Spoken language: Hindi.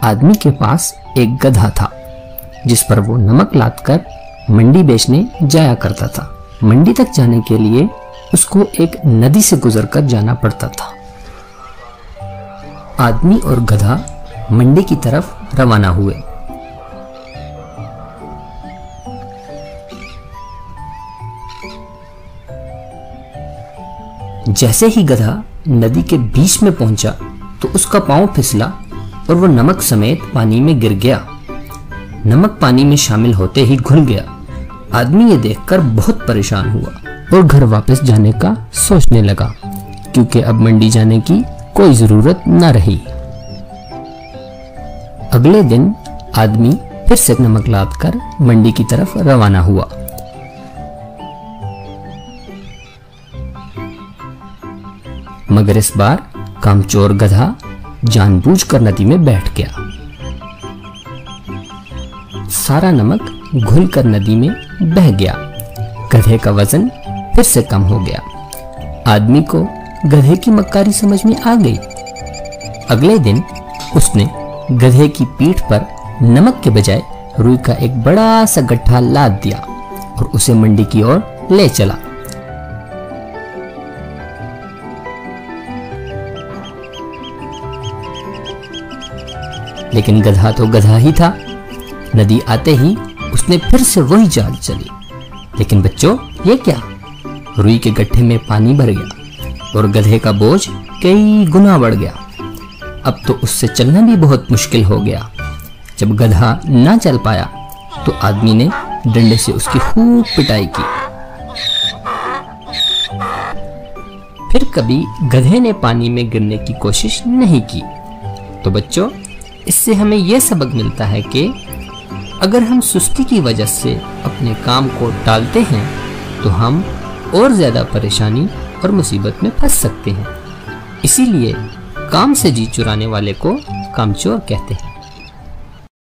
आदमी के पास एक गधा था जिस पर वो नमक लादकर मंडी बेचने जाया करता था। मंडी तक जाने के लिए उसको एक नदी से गुजरकर जाना पड़ता था। आदमी और गधा मंडी की तरफ रवाना हुए। जैसे ही गधा नदी के बीच में पहुंचा तो उसका पांव फिसला और वो नमक समेत पानी में गिर गया। नमक पानी में शामिल होते ही घुल गया। आदमी ये देखकर बहुत परेशान हुआ और घर वापस जाने का सोचने लगा, क्योंकि अब मंडी जाने की कोई जरूरत न रही। अगले दिन आदमी फिर से नमक लादकर मंडी की तरफ रवाना हुआ। मगर इस बार कामचोर गधा जानबूझकर नदी में बैठ गया। सारा नमक घुलकर नदी में बह गया। गधे का वजन फिर से कम हो गया। आदमी को गधे की मक्कारी समझ में आ गई। अगले दिन उसने गधे की पीठ पर नमक के बजाय रुई का एक बड़ा सा गट्ठा लाद दिया और उसे मंडी की ओर ले चला। लेकिन गधा तो गधा ही था। नदी आते ही उसने फिर से वही चाल चली। लेकिन बच्चों, ये क्या? रुई के गड्ढे में पानी भर गया और गधे का बोझ कई गुना बढ़ गया। अब तो उससे चलना भी बहुत मुश्किल हो गया। जब गधा ना चल पाया तो आदमी ने डंडे से उसकी खूब पिटाई की। फिर कभी गधे ने पानी में गिरने की कोशिश नहीं की। तो बच्चों, इससे हमें यह सबक मिलता है कि अगर हम सुस्ती की वजह से अपने काम को टालते हैं तो हम और ज्यादा परेशानी और मुसीबत में फंस सकते हैं। इसीलिए काम से जी चुराने वाले को कामचोर कहते हैं।